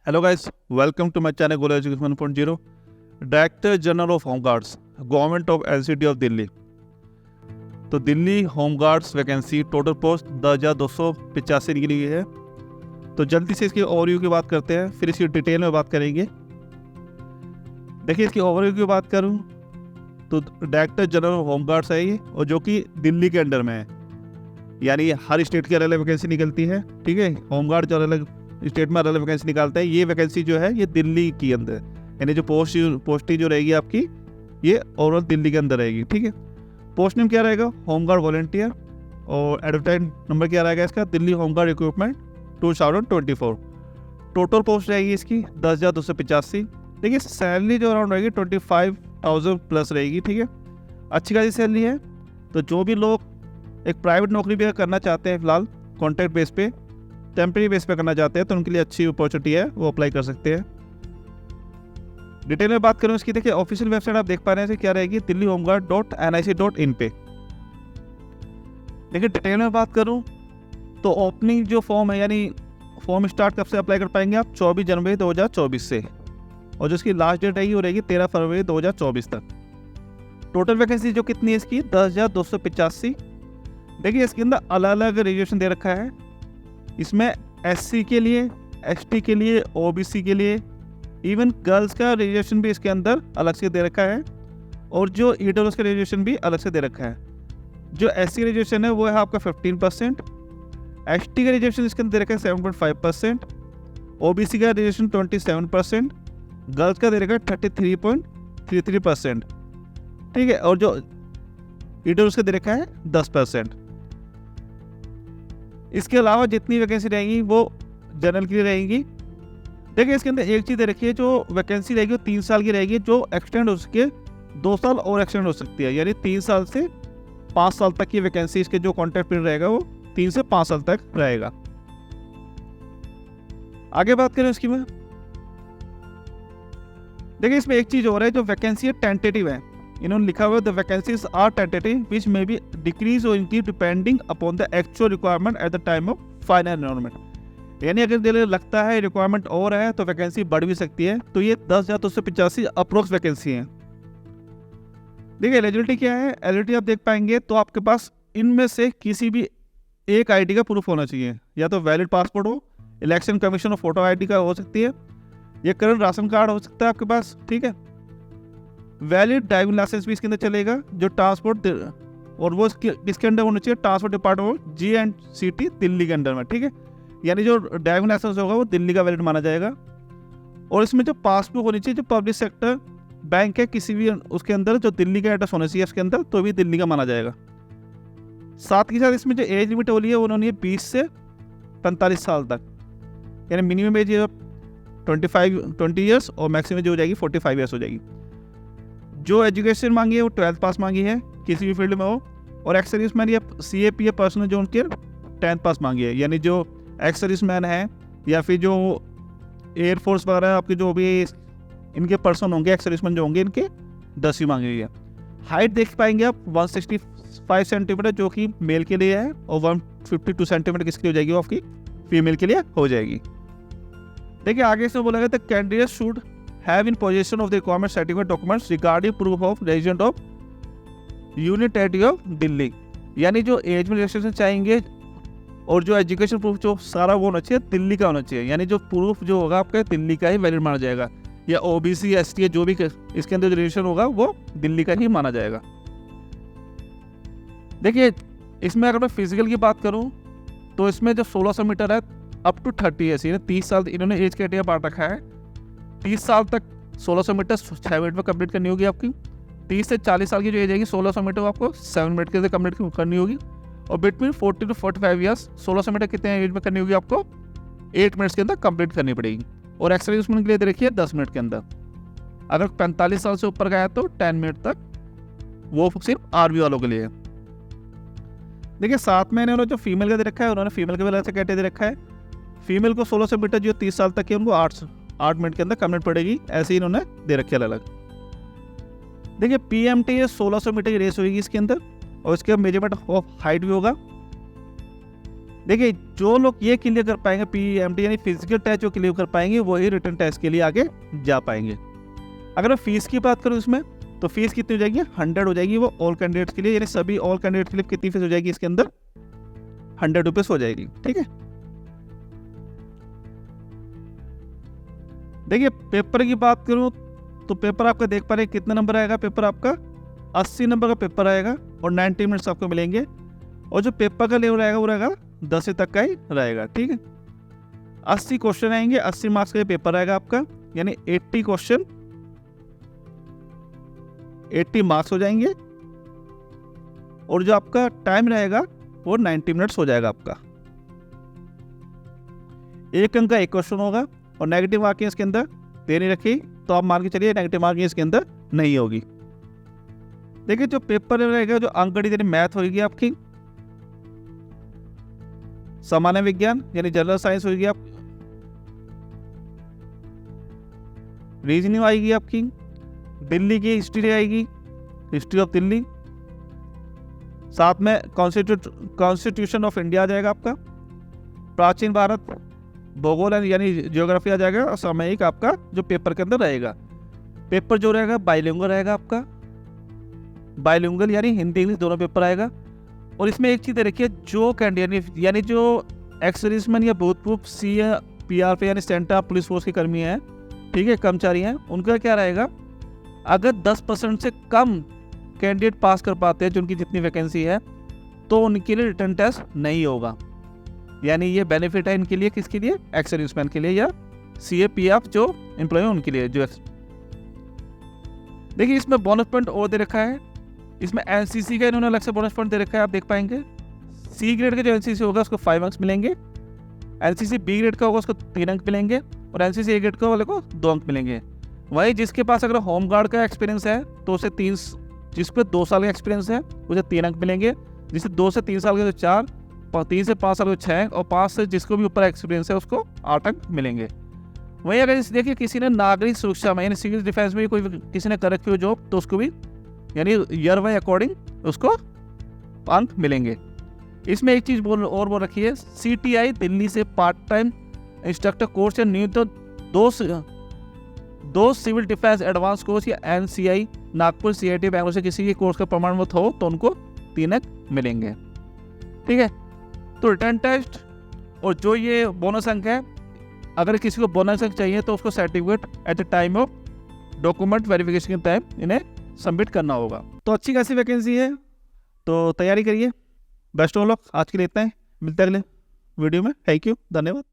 Hello guys, welcome to my channel goal education 1.0। Director general of home guards, government of NCT of Delhi. तो Delhi home guards vacancy total post 10,285 निकली है। तो जल्दी से इसकी overview की बात करते हैं, फिर इसकी डिटेल में बात करेंगे। देखिए, इसकी ओवरव्यू की बात करूं तो director general of home guards है ये, और जो कि दिल्ली के अंडर में है। यानी हर स्टेट की अलग अलग वैकेंसी निकलती है, ठीक है। होम गार्ड जो अलग स्टेट में अलग अलग वैकेंसी निकालता है, ये वैकेंसी जो है ये दिल्ली की अंदर, यानी जो पोस्टिंग जो रहेगी आपकी, ये ओवरऑल दिल्ली के अंदर रहेगी, ठीक है। पोस्ट नेम क्या रहेगा? Home guard volunteer. और एडवर्टाइज नंबर क्या रहेगा इसका? Delhi home guard recruitment 2024। Total post रहेगी इसकी 10,285। देखिए, सैलरी जो अराउंड रहेगी 25,000 प्लस रहेगी, ठीक है। अच्छी खासी सैलरी है। तो जो भी लोग एक प्राइवेट नौकरी भी करना चाहते हैं, फिलहाल कॉन्ट्रैक्ट बेस पे, टेम्परेरी बेस पे करना चाहते हैं, तो उनके लिए अच्छी अपॉर्चुनिटी है, वो अप्लाई कर सकते हैं। डिटेल में बात करूं इसकी, देखिए ऑफिशियल वेबसाइट आप देख पा रहे हैं क्या रहेगी, दिल्ली homeguard.nic.in पे। देखिए, डिटेल में बात करूं तो ओपनिंग जो फॉर्म है, यानी फॉर्म स्टार्ट कब से अप्लाई कर पाएंगे आप? 24 जनवरी 2024 से, और जो इसकी लास्ट डेट रहेगी वो रहेगी 13 फरवरी 2024 तक। टोटल वैकेंसी जो कितनी है इसकी? 10,285। देखिए, इसके अंदर अलग अलग रिजर्वेशन दे रखा है। इसमें एससी के लिए, एसटी के लिए, ओबीसी के लिए, इवन गर्ल्स का रिजर्वेशन भी इसके अंदर अलग से दे रखा है, और जो ईडब्ल्यूएस का रिजर्वेशन भी अलग से दे रखा है। जो एससी का रिजर्वेशन है वो है आपका 15%, एसटी का रिजर्वेशन इसके अंदर दे रखा है 7.5%, ओबीसी का रिजर्वेशन 27%, गर्ल्स का दे रखा है 33.33%, ठीक है। और जो ईडब्ल्यूएस का दे रखा है 10%। इसके अलावा जितनी वैकेंसी रहेंगी वो जनरल के लिए रहेंगी। देखिए, इसके अंदर एक चीज़ दे रखी है, जो वैकेंसी रहेगी वो 3 साल की रहेगी, जो एक्सटेंड हो सके 2 साल और एक्सटेंड हो सकती है। यानी 3 साल से 5 साल तक की वैकेंसी, इसके जो कॉन्ट्रैक्ट पीरियड रहेगा वो 3 से 5 साल तक रहेगा। आगे बात करें इसकी में, देखिए इसमें एक चीज़ और है, जो वैकेंसी है टेंटेटिव है। इन्होंने लिखा हुआ है the vacancies are tentative which may be decrease और increase depending upon the actual requirement at the time of final enrolment. यानी अगर दिल लगता है रिक्वायरमेंट और है तो वैकेंसी बढ़ भी सकती है। तो ये 10,285 अप्रोक्स वैकेंसी है। देखिए, एलिजिबिलिटी क्या है? एलिजिबिलिटी आप देख पाएंगे तो आपके पास इनमें से किसी भी एक आईडी का प्रूफ होना चाहिए। या तो वैलिड पासपोर्ट हो, इलेक्शन कमीशन और फोटो आईडी का हो सकती है, या करंट राशन कार्ड हो सकता है आपके पास, ठीक है। वैलिड ड्राइविंग लाइसेंस भी इसके अंदर चलेगा, जो ट्रांसपोर्ट, और वो किसके अंडर होना चाहिए? ट्रांसपोर्ट डिपार्टमेंट GNCT दिल्ली के अंडर में, ठीक है। यानी जो ड्राइविंग लाइसेंस होगा वो दिल्ली का वैलिड माना जाएगा। और इसमें जो पासबुक होनी चाहिए, जो पब्लिक सेक्टर बैंक है किसी भी उसके अंदर, जो दिल्ली का एड्रेस होना चाहिए इसके अंदर, तो भी दिल्ली का माना जाएगा। साथ ही साथ इसमें जो एज लिमिट होली है उन्होंने 20 से 45 साल तक, यानी मिनिमम एज 20 ईयर्स और मैक्सिमम जो हो जाएगी 45 ईयर्स हो जाएगी। जो एजुकेशन मांगी है वो 12th पास मांगी है, किसी भी फील्ड में हो। और एक्स सर्विस मैन या CAP पर्सन जो उनके 10th पास मांगी है, यानी जो एक्स सर्विस मैन है या फिर जो एयरफोर्स वगैरह आपके जो भी इनके पर्सन होंगे, एक्स सर्विस मैन जो होंगे, इनके 10वीं मांगी हुई है। हाइट देख पाएंगे आप 165 सेंटीमीटर जो कि मेल के लिए है, और 152 सेंटीमीटर किसके लिए हो जाएगी? वो आपकी फीमेल के लिए हो जाएगी। देखिए, आगे इसमें बोला गया था candidate should have in possession of the requirement certificate documents regarding proof of resident of unit territory of Delhi. यानी जो एज में रजिस्ट्रेशन चाहेंगे और जो एजुकेशन प्रूफ जो सारा वो होना चाहिए दिल्ली का होना चाहिए। यानी जो प्रूफ जो होगा आपका दिल्ली का ही वैलिड माना जाएगा, या OBC ST जो भी इसके अंदर जो रजिस्ट्रेशन होगा वो दिल्ली का ही माना जाएगा। देखिए, इसमें अगर मैं फिजिकल की बात करूँ तो इसमें जो 1600 मीटर है अप टू 30 ईयर्स, यानी 30 साल इन्होंने एज क्राइटेरिया बांट रखा है। 30 साल तक 1600 मीटर 6 मिनट में कंप्लीट करनी होगी आपकी। 30 से 40 साल की जो एज आएगी 1600 मीटर आपको 7 मिनट के अंदर कंप्लीट करनी होगी। और बिटवीन 40 to 45 ईयर्स 1600 मीटर कितने एज में करनी होगी आपको? 8 मिनट्स के अंदर कंप्लीट करनी पड़ेगी। और एक्स सर्विसमैन के लिए दे रखिए 10 मिनट के अंदर। अगर 45 साल से ऊपर गया तो 10 मिनट तक, वो सिर्फ आर्मी वालों के लिए है। देखिए, साथ में इन्होंने जो फीमेल का दे रखा है, उन्होंने फीमेल के वाला से कैटेगरी दे रखा है। फीमेल को 1600 मीटर जो 30 साल तक है उनको 8 मिनट के अंदर कंप्लीट पड़ेगी, ऐसे ही इन्होंने दे रखे अलग अलग। देखिए, PMT 1600 मीटर की रेस होगी इसके अंदर, और इसके मेजरमेंट ऑफ हाइट भी होगा। देखिए जो लोग ये क्लियर कर पाएंगे PMT यानी फिजिकल टेस्ट जो क्लियर कर पाएंगे वही रिटर्न टेस्ट के लिए आगे जा पाएंगे। अगर मैं फीस की बात करूँ इसमें, तो फीस कितनी हो जाएगी, 100 हो जाएगी वो ऑल कैंडिडेट्स के लिए, यानी सभी ऑल कैंडिडेट्स के लिए कितनी फीस हो जाएगी इसके अंदर, 100 रुपीज़ हो जाएगी। ठीक है, देखिए पेपर की बात करूँ तो पेपर आपका देख पा रहे हैं कितना नंबर आएगा, पेपर आपका 80 नंबर का पेपर आएगा और 90 मिनट्स आपको मिलेंगे, और जो पेपर का लेवल आएगा वो रहेगा 10 तक का ही रहेगा। ठीक है, 80 क्वेश्चन आएंगे, 80 मार्क्स का पेपर आएगा आपका, यानी 80 क्वेश्चन 80 मार्क्स हो जाएंगे, और जो आपका टाइम रहेगा वो 90 मिनट्स हो जाएगा आपका। 1 अंक का 1 क्वेश्चन होगा, और नेगेटिव मार्किंग इसके अंदर दे नहीं रखी, तो आप मान के चलिए नेगेटिव मार्किंग इसके अंदर नहीं होगी। देखिए जो पेपर रहेगा, जो अंकगणित यानी मैथ होगी आपकी, सामान्य विज्ञान यानी जनरल साइंस होगी, आप रीजनिंग आएगी आपकी, दिल्ली की हिस्ट्री आएगी, हिस्ट्री ऑफ दिल्ली, साथ में कॉन्स्टिट्यूशन ऑफ इंडिया आ जाएगा आपका, प्राचीन भारत, भूगोल यानी ज्योग्राफी आ जाएगा, और सामयिक आपका जो पेपर के अंदर रहेगा। पेपर जो रहेगा बाइलिंगुअल रहेगा आपका, बाइलिंगुअल यानी हिंदी इंग्लिश दोनों पेपर आएगा। और इसमें एक चीज़ देखिए, जो कैंडिडेट यानी जो एक्स सर्विसमैन या भूतपूर्व सी या PRP यानी सेंट्रल पुलिस फोर्स के कर्मी हैं, ठीक है, कर्मचारी हैं, उनका क्या रहेगा, अगर 10% से कम कैंडिडेट पास कर पाते हैं, जो उनकी जितनी वैकेंसी है, तो उनके लिए रिटर्न टेस्ट नहीं होगा। यानी ये बेनिफिट है इनके लिए, किसके लिए, एक्स सर्विसमैन के लिए या CAPF जो एम्प्लॉय है उनके लिए। जो देखिए इसमें बोनस पॉइंट और दे रखा है, इसमें NCC का इन्होंने अलग से बोनस पॉइंट दे रखा है, आप देख पाएंगे। C ग्रेड का जो NCC होगा उसको 5 अंक मिलेंगे, NCC B ग्रेड का होगा उसको 3 अंक मिलेंगे, और NCC A ग्रेड का वाले को 2 अंक मिलेंगे। वही जिसके पास अगर होम गार्ड का एक्सपीरियंस है तो उसे जिसपे 2 साल का एक्सपीरियंस है उसे 3 अंक मिलेंगे, जिसे 2 से 3 साल के तो 4, 3 से 5 साल के 6 अंक, और 5 से जिसको भी ऊपर एक्सपीरियंस है उसको 8 अंक मिलेंगे। वहीं अगर देखिए किसी ने नागरिक सुरक्षा में यानी सिविल डिफेंस में कोई किसी ने कर रखी हो जॉब, तो उसको भी यानी ईयर वाई अकॉर्डिंग उसको अंक मिलेंगे। इसमें एक चीज़ बोल रखी है, CTI दिल्ली से पार्ट टाइम इंस्ट्रक्टर कोर्स या न्यूनतम 2 सिविल डिफेंस एडवांस कोर्स, या NCI नागपुर CIT बैंगलोर से किसी के कोर्स का प्रमाणपत्र हो तो उनको 3 अंक मिलेंगे। ठीक है, तो रिटर्न टेस्ट और जो ये बोनस अंक है, अगर किसी को बोनस अंक चाहिए तो उसको certificate eight the time of document verification के टाइम इन्हें सबमिट करना होगा। तो अच्छी खासी वैकेंसी है, तो तैयारी करिए। Best of luck. आज के लिए इतना ही, मिलते हैं अगले वीडियो में। थैंक यू, धन्यवाद।